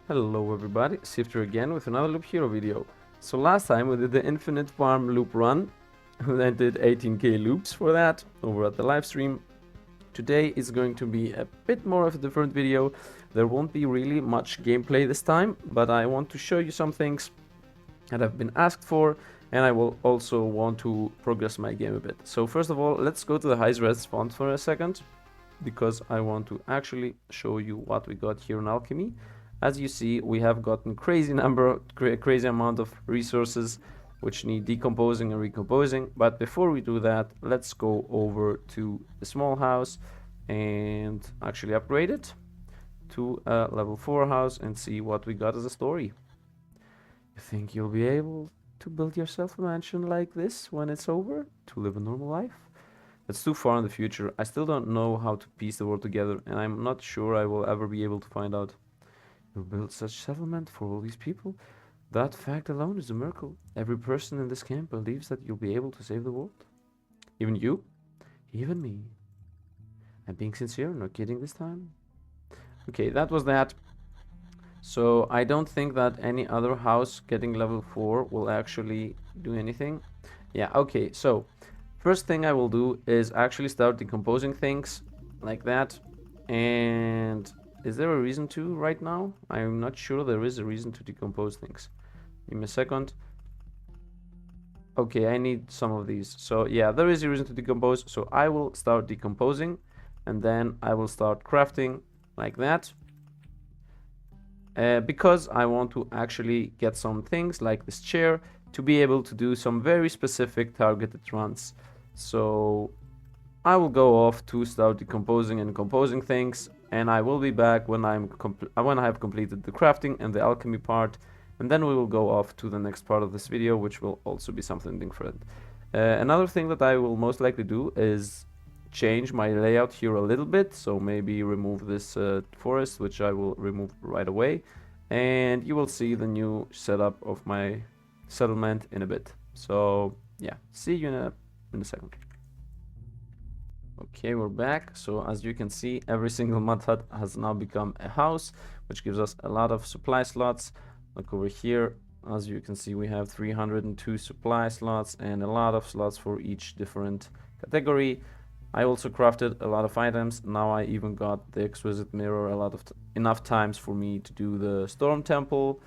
Hello everybody, Sifter again with another Loop Hero video. So last time we did the infinite farm loop run, I did 18k loops for that over at the live stream. Today is going to be a bit more of a different video. There won't be really much gameplay this time, but I want to show you some things that have been asked for, and I will also want to progress my game a bit. So first of all, let's go to the high-res font for a second, because I want to actually show you what we got here in Alchemy. As you see, we have gotten crazy amount of resources which need decomposing and recomposing. But before we do that, let's go over to the small house and actually upgrade it to a level 4 house and see what we got as a story. You think you'll be able to build yourself a mansion like this when it's over, to live a normal life? That's too far in the future. I still don't know how to piece the world together, and I'm not sure I will ever be able to find out. You build such settlement for all these people? That fact alone is a miracle. Every person in this camp believes that you'll be able to save the world. Even you? Even me. I'm being sincere, not kidding this time. Okay, that was that. So I don't think that any other house getting level 4 will actually do anything. Yeah, okay, so first thing I will do is actually start decomposing things like that. And is there a reason to right now? I'm not sure there is a reason to decompose things. Give me a second. Okay, I need some of these. So yeah, there is a reason to decompose. So I will start decomposing, and then I will start crafting like that. Because I want to actually get some things like this chair to be able to do some very specific targeted runs. So I will go off to start decomposing and composing things, and I will be back when I have completed the crafting and the alchemy part, and then we will go off to the next part of this video, which will also be something different. Another thing that I will most likely do is change my layout here a little bit, so maybe remove this forest, which I will remove right away, and you will see the new setup of my settlement in a bit. So yeah, see you in a second. Okay, we're back. So as you can see, every single mud hut has now become a house, which gives us a lot of supply slots. Look over here. As you can see, we have 302 supply slots and a lot of slots for each different category. I also crafted a lot of items. Now I even got the exquisite mirror enough times for me to do the storm temple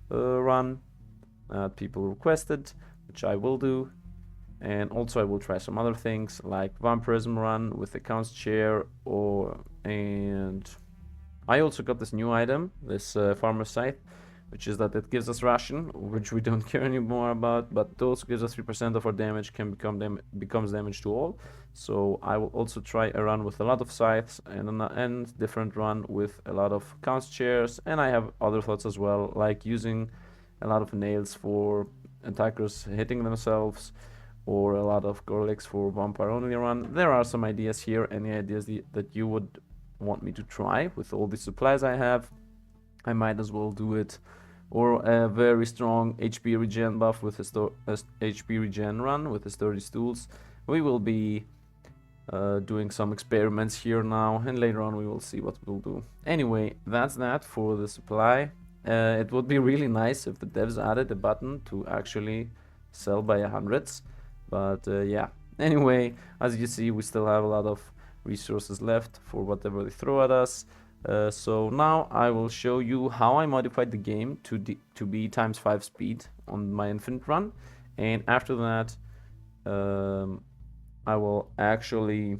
run that people requested, which I will do. And also I will try some other things like vampirism run with the count's chair, and I also got this new item, this farmer's scythe, which is that it gives us ration, which we don't care anymore about, but it also gives us 3% of our damage becomes damage to all. So I will also try a run with a lot of scythes and different run with a lot of count's chairs, and I have other thoughts as well, like using a lot of nails for attackers hitting themselves, or a lot of garlics for vampire only run. There are some ideas here. Any ideas that you would want me to try with all the supplies I have, I might as well do it. Or a very strong HP regen buff with a HP regen run with the sturdy stools. We will be doing some experiments here now, and later on we will see what we'll do. Anyway, that's that for the supply. It would be really nice if the devs added a button to actually sell by hundreds. But yeah, anyway, as you see, we still have a lot of resources left for whatever they throw at us. So now I will show you how I modified the game to be ×5 speed on my infinite run. And after that, I will actually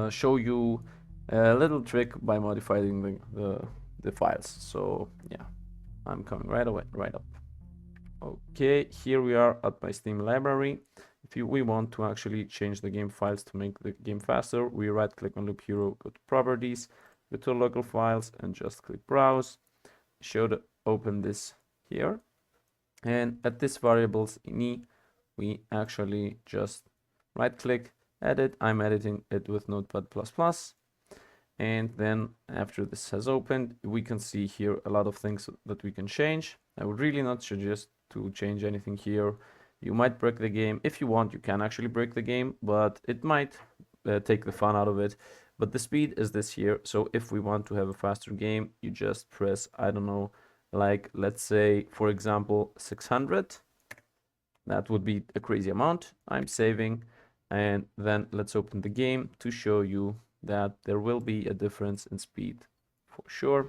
show you a little trick by modifying the files. So yeah, I'm coming right up. Okay, here we are at my Steam library. If we want to actually change the game files to make the game faster, we right click on Loop Hero, go to Properties, go to Local Files, and just click Browse. Should open this here. And at this variables ini, we actually just right click, edit. I'm editing it with Notepad++. And then after this has opened, we can see here a lot of things that we can change. I would really not suggest to change anything here. You might break the game. If you want, you can actually break the game, but it might take the fun out of it. but the speed is this here. So if we want to have a faster game, you just press, I don't know, like let's say, for example, 600. That would be a crazy amount. I'm saving, and then let's open the game to show you that there will be a difference in speed for sure.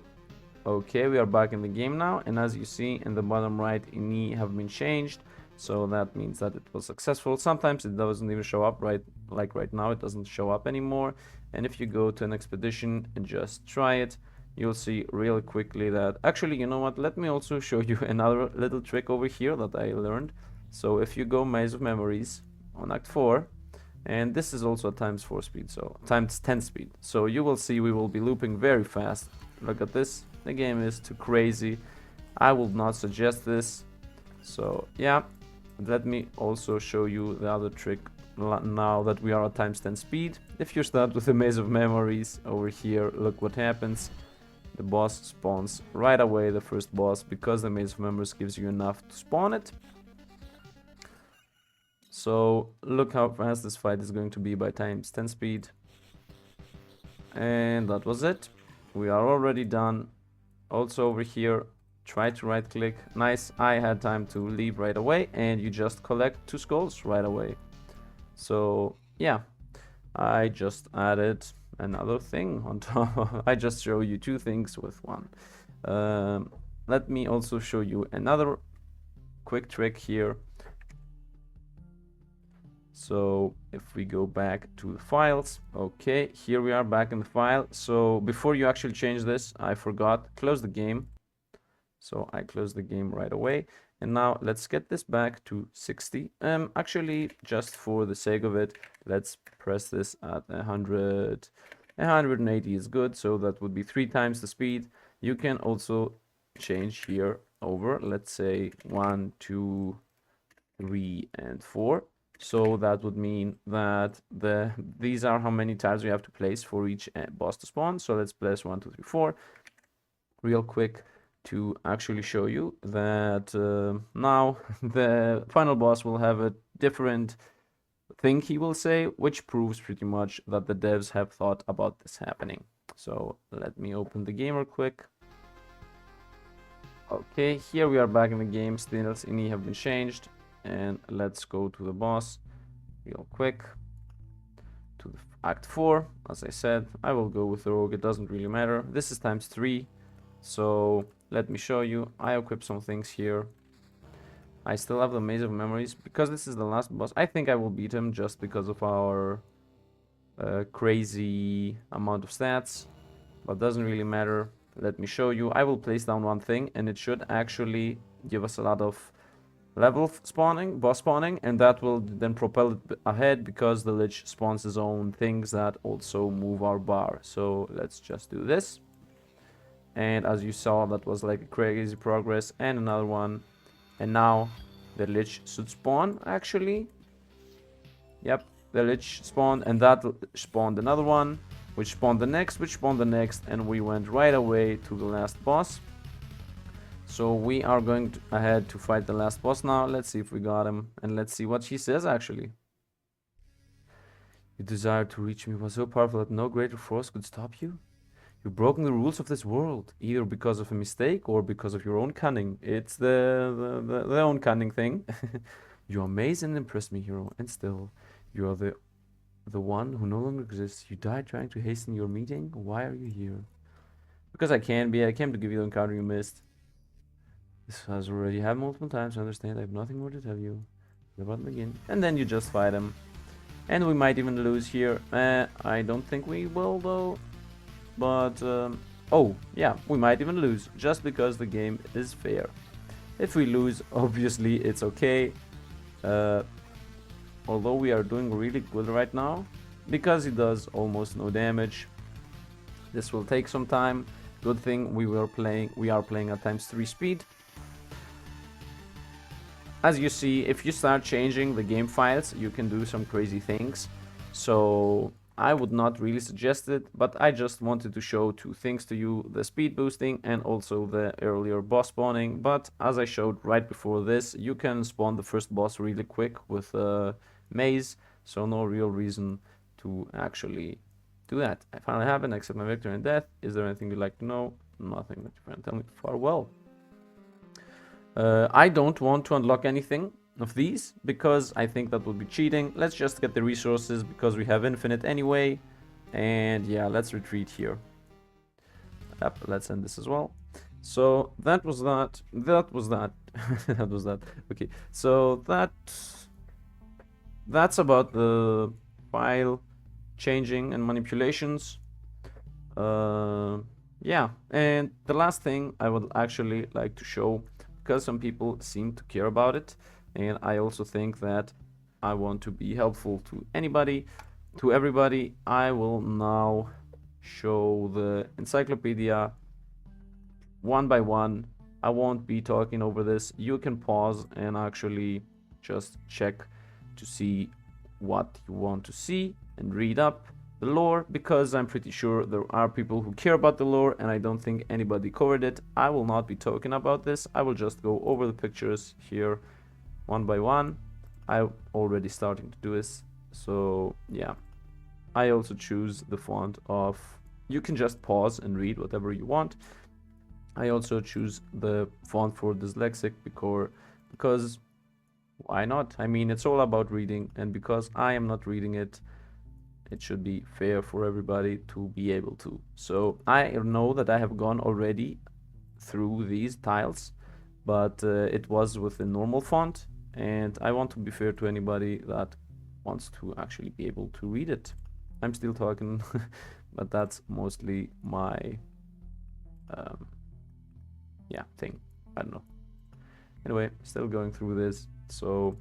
Okay, we are back in the game now, and as you see in the bottom right, ini have been changed, so that means that it was successful. Sometimes it doesn't even show up, right? Like right now, it doesn't show up anymore. And if you go to an expedition and just try it, you'll see really quickly that actually, you know what? Let me also show you another little trick over here that I learned. So if you go Maze of Memories on Act 4, and this is also a ×4 speed, so ×10 speed. So you will see we will be looping very fast. Look at this. The game is too crazy. I would not suggest this. So yeah, let me also show you the other trick now that we are at ×10 speed. If you start with a Maze of Memories over here, look what happens. The boss spawns right away, the first boss, because the Maze of Memories gives you enough to spawn it. So look how fast this fight is going to be by ×10 speed. And that was it. We are already done. Also over here, try to right click. Nice, I had time to leave right away, and you just collect 2 skulls right away. So yeah, I just added another thing on top. I just show you 2 things with one. Let me also show you another quick trick here. So if we go back to the files, okay, here we are back in the file. So before you actually change this, I forgot, close the game. So I closed the game right away. And now let's get this back to 60. Actually, just for the sake of it, let's press this at 100. 180 is good, so that would be 3 times the speed. You can also change here over, let's say 1, 2, 3, and 4. So that would mean that these are how many tiles we have to place for each boss to spawn. So let's place 1, 2, 3, 4 real quick to actually show you that now the final boss will have a different thing he will say, which proves pretty much that the devs have thought about this happening. So let me open the game real quick. Okay, here we are back in the game. Stiles ini have been changed. And let's go to the boss real quick. To the Act 4, as I said, I will go with the rogue, it doesn't really matter. This is ×3, so let me show you. I equip some things here. I still have the Maze of Memories. Because this is the last boss, I think I will beat him just because of our crazy amount of stats. But doesn't really matter. Let me show you. I will place down one thing, and it should actually give us a lot of level spawning, boss spawning, and that will then propel it ahead because the Lich spawns his own things that also move our bar. So let's just do this. And as you saw, that was like a crazy progress. And another one. And now the Lich should spawn, actually. Yep, the Lich spawned, and that spawned another one, which spawned the next, which spawned the next, and we went right away to the last boss. So we are going ahead to fight the last boss now. Let's see if we got him, and let's see what she says actually. Your desire to reach me was so powerful that no greater force could stop you. You've broken the rules of this world, either because of a mistake or because of your own cunning. It's the own cunning thing. You amaze and impress me, hero, and still, you are the one who no longer exists. You died trying to hasten your meeting. Why are you here? Because I can be. I came to give you the encounter you missed. This has already happened multiple times. I understand. I have nothing more to tell you. About to begin. And then you just fight him. And we might even lose here. I don't think we will though. But oh yeah, we might even lose just because the game is fair. If we lose, obviously it's okay. Although we are doing really good right now, because he does almost no damage. This will take some time. Good thing we are playing at ×3 speed. As you see, if you start changing the game files, you can do some crazy things. So I would not really suggest it, but I just wanted to show 2 things to you, the speed boosting and also the earlier boss spawning. But as I showed right before this, you can spawn the first boss really quick with a maze, so no real reason to actually do that. I finally have it. Accept my victory and death. Is there anything you'd like to know? Nothing that you can tell me. Farewell. I don't want to unlock anything of these because I think that would be cheating. Let's just get the resources because we have infinite anyway. And yeah, let's retreat here. Yep, let's end this as well. So that was that. That was that. That was that. Okay, so that's about the file changing and manipulations. Yeah, and the last thing I would actually like to show, because some people seem to care about it, and I also think that I want to be helpful to anybody, to everybody. I will now show the encyclopedia one by one. I won't be talking over this. You can pause and actually just check to see what you want to see and read up the lore, because I'm pretty sure there are people who care about the lore and I don't think anybody covered it. I will not be talking about this. I will just go over the pictures here one by one. I'm already starting to do this. So yeah, I also choose the font of, you can just pause and read whatever you want. I also choose the font for dyslexic because why not? I mean, it's all about reading, and because I am not reading it, it should be fair for everybody to be able to. So I know that I have gone already through these tiles, but it was with the normal font, and I want to be fair to anybody that wants to actually be able to read it. I'm still talking, but that's mostly my yeah, thing. I don't know. Anyway, still going through this, so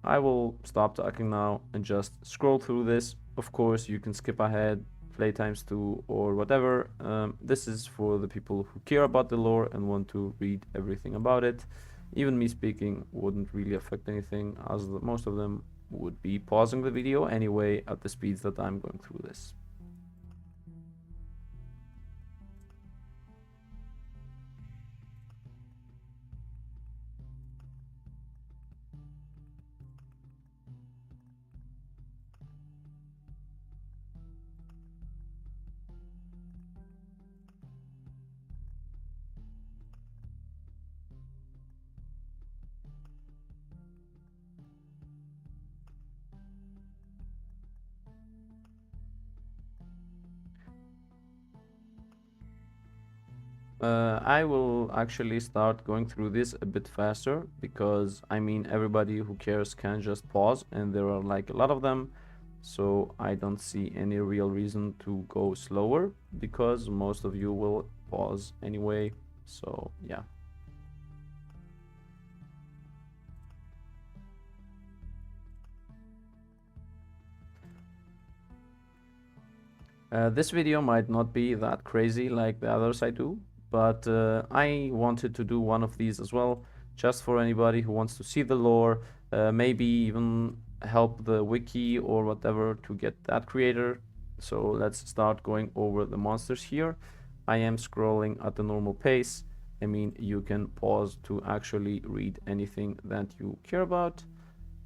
I will stop talking now and just scroll through this. Of course, you can skip ahead, play ×2 or whatever. This is for the people who care about the lore and want to read everything about it. Even me speaking wouldn't really affect anything, as most of them would be pausing the video anyway at the speeds that I'm going through this. I will actually start going through this a bit faster because I mean everybody who cares can just pause, and there are like a lot of them, so I don't see any real reason to go slower because most of you will pause anyway. So yeah. This video might not be that crazy like the others I do, but I wanted to do one of these as well, just for anybody who wants to see the lore, maybe even help the wiki or whatever to get that creator. So let's start going over the monsters here. I am scrolling at the normal pace. I mean, you can pause to actually read anything that you care about.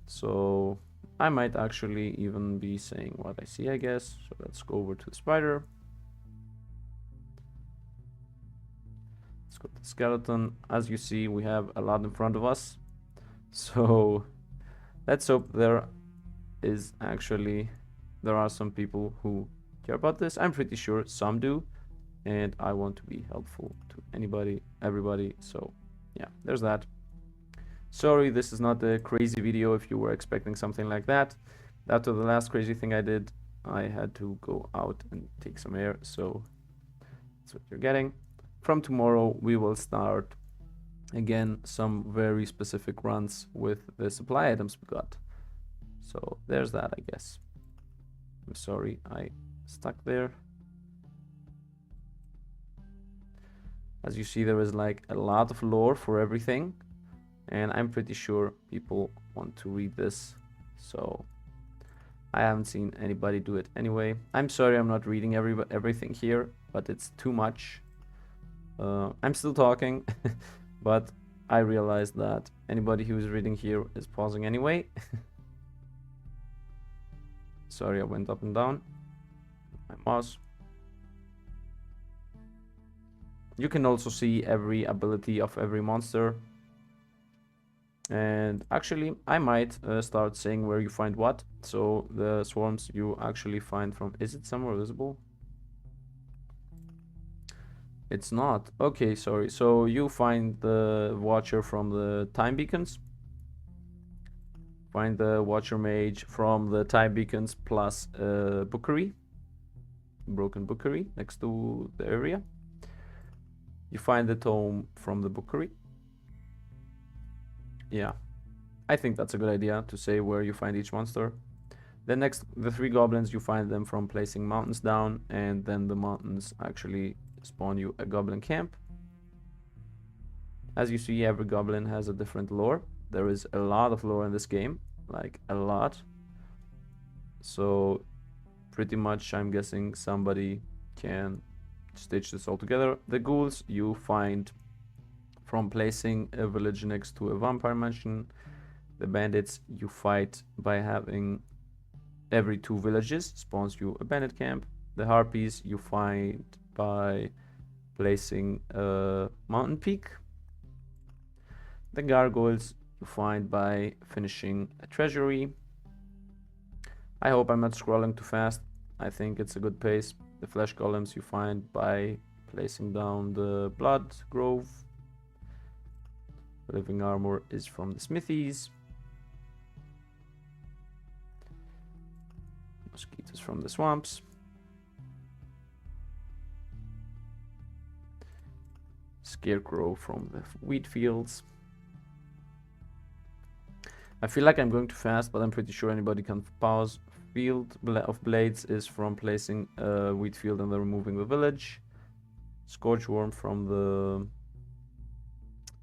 So I might actually even be saying what I see, I guess. So let's go over to the spider. Let's go to the skeleton. As you see, we have a lot in front of us. So let's hope there are some people who care about this. I'm pretty sure some do, and I want to be helpful to anybody, everybody. So yeah, there's that. Sorry, this is not a crazy video if you were expecting something like that. After the last crazy thing I did, I had to go out and take some air, so that's what you're getting. From tomorrow, we will start again some very specific runs with the supply items we got. So there's that, I guess. I'm sorry, I stuck there. As you see, there is like a lot of lore for everything, and I'm pretty sure people want to read this, so I haven't seen anybody do it anyway. I'm sorry I'm not reading everything here, but it's too much. I'm still talking, but I realized that anybody who is reading here is pausing anyway. Sorry, I went up and down. my mouse. You can also see every ability of every monster. And actually, I might start saying where you find what. So the swarms you actually find from... Is it somewhere visible? It's not. Okay, sorry. So you find the Watcher from the time beacons. Find the Watcher Mage from the time beacons plus Bookery. Broken Bookery next to the area. You find the Tome from the Bookery. Yeah, I think that's a good idea to say where you find each monster. Then next, the 3 goblins, you find them from placing mountains down, and then the mountains actually spawn you a goblin camp. As you see, every goblin has a different lore. There is a lot of lore in this game, like a lot. So pretty much I'm guessing somebody can stitch this all together. The ghouls you find from placing a village next to a vampire mansion. The bandits you fight by having every 2 villages spawns you a bandit camp. The harpies you find by placing a mountain peak. The gargoyles you find by finishing a treasury. I hope I'm not scrolling too fast. I think it's a good pace. The flesh golems you find by placing down the blood grove. Living armor is from the smithies. Mosquitoes from the swamps. Scarecrow from the wheat fields. I feel like I'm going too fast, but I'm pretty sure anybody can pause. Field of Blades is from placing a wheat field and then removing the village. Scorchworm from the...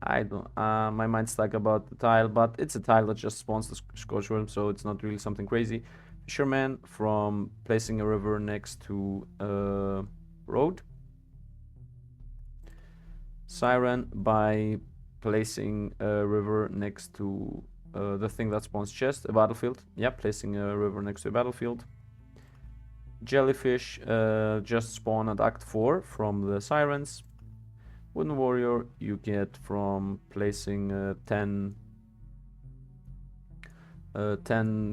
I don't... my mind's stuck about the tile, but it's a tile that just spawns the Scorchworm, so it's not really something crazy. Fisherman from placing a river next to a road. Siren by placing a river next to the thing that spawns chest, a battlefield. Yeah, placing a river next to a battlefield. Jellyfish just spawn at Act 4 from the Sirens. Wooden Warrior you get from placing 10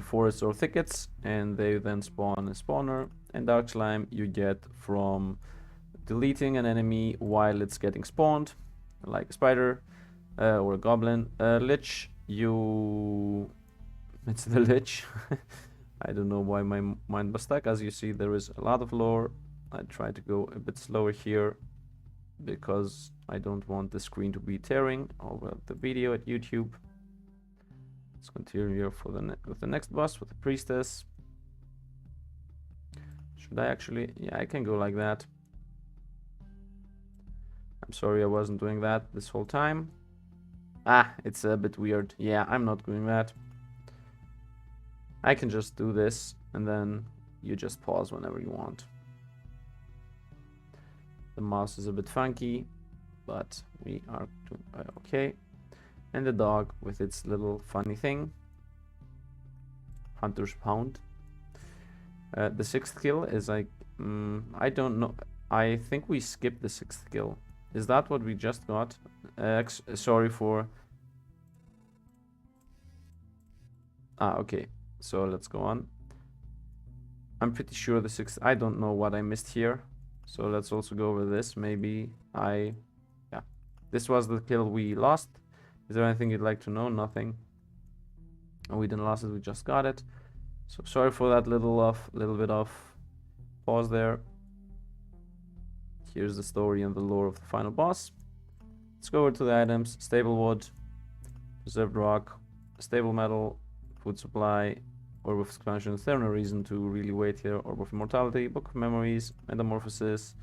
forests or thickets, and they then spawn a spawner. And Dark Slime you get from deleting an enemy while it's getting spawned, like a spider or a goblin. Lich you... It's the Lich. I don't know why my mind was stuck. As you see, there is a lot of lore. I try to go a bit slower here because I don't want the screen to be tearing over the video at YouTube. Let's continue here for with the next boss, with the priestess. Should I actually... Yeah, I can go like that. I'm sorry I wasn't doing that this whole time. Ah, it's a bit weird. Yeah, I'm not doing that. I can just do this, and then you just pause whenever you want. The mouse is a bit funky, but we are doing okay. And the dog with its little funny thing. Hunter's Pound. The 6th kill is like... I don't know. I think we skipped the 6th kill. Is that what we just got? Sorry for... Ah, okay. So let's go on. I'm pretty sure the 6th... I don't know what I missed here. So let's also go over this. Maybe I... Yeah. This was the kill we lost. Is there anything you'd like to know? Nothing. Oh, we didn't lose it. We just got it. So sorry for that little bit of pause there. Here's the story and the lore of the final boss. Let's go over to the items. Stable wood, preserved rock, stable metal, food supply, orb of expansion. There's no reason to really wait here. Orb of immortality, book of memories, metamorphosis,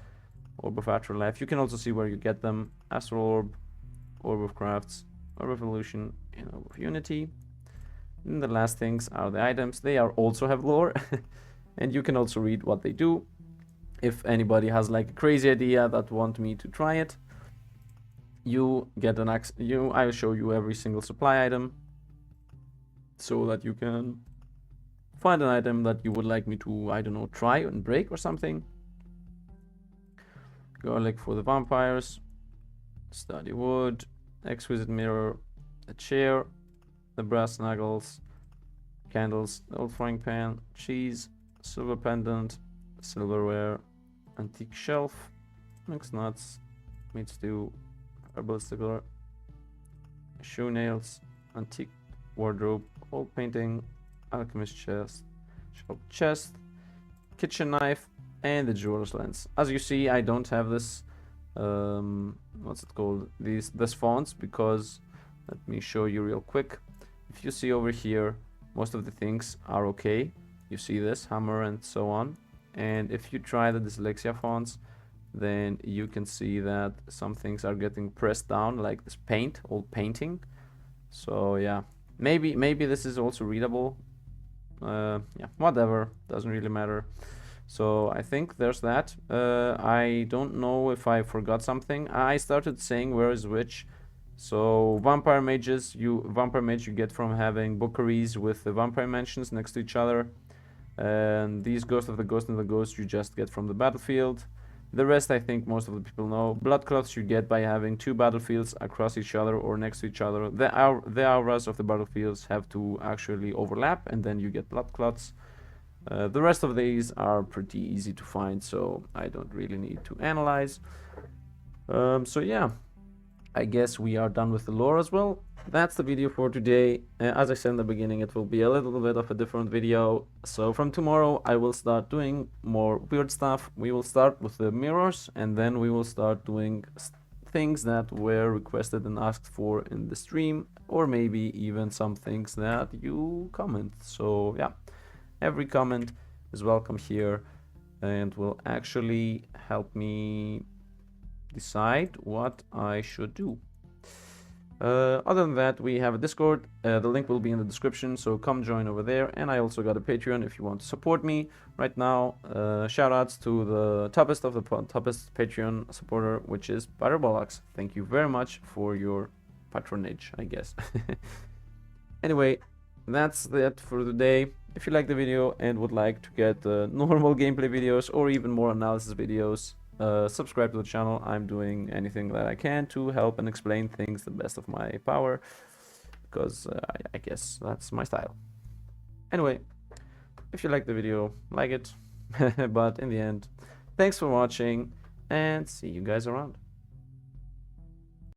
orb of afterlife. You can also see where you get them. Astral orb, orb of crafts, orb of evolution, and orb of unity. And the last things are the items. They are also have lore, and you can also read what they do. If anybody has like a crazy idea that want me to try it, you get an I will show you every single supply item so that you can find an item that you would like me to, I don't know, try and break or something. Garlic for the vampires, study wood, exquisite mirror, a chair, the brass knuckles, candles, old frying pan, cheese, silver pendant, silverware, antique shelf, mixed nuts, meat stew, herbal stickler, shoe nails, antique wardrobe, old painting, alchemist chest, shop chest, kitchen knife, and the jeweler's lens. As you see, I don't have this what's it called, this fonts, because let me show you real quick. If you see over here, most of the things are okay. You see this hammer and so on, and if you try the dyslexia fonts, then you can see that some things are getting pressed down, like this paint, old painting. So yeah, maybe this is also readable. Yeah, whatever, doesn't really matter. So I think there's that. I don't know if I forgot something. I started saying where is which. So vampire mage you get from having bookeries with the vampire mansions next to each other. And these ghost of the ghost and the ghost you just get from the battlefield. The rest I think most of the people know. Blood clots you get by having 2 battlefields across each other or next to each other. The auras of the battlefields have to actually overlap, and then you get blood clots. The rest of these are pretty easy to find, so I don't really need to analyze. So yeah, I guess we are done with the lore as well. That's the video for today. As I said in the beginning, it will be a little bit of a different video. So from tomorrow, I will start doing more weird stuff. We will start with the mirrors, and then we will start doing things that were requested and asked for in the stream, or maybe even some things that you comment. So yeah, every comment is welcome here and will actually help me decide what I should do. Other than that, we have a Discord. The link will be in the description, so come join over there. And I also got a Patreon if you want to support me right now. Shout outs to the toughest Patreon supporter, which is Butterballocks. Thank you very much for your patronage, I guess. Anyway, that's it for today. If you like the video and would like to get normal gameplay videos or even more analysis videos, subscribe to the channel. I'm doing anything that I can to help and explain things the best of my power, because I guess that's my style. Anyway, if you like the video, like it. But in the end, thanks for watching and see you guys around.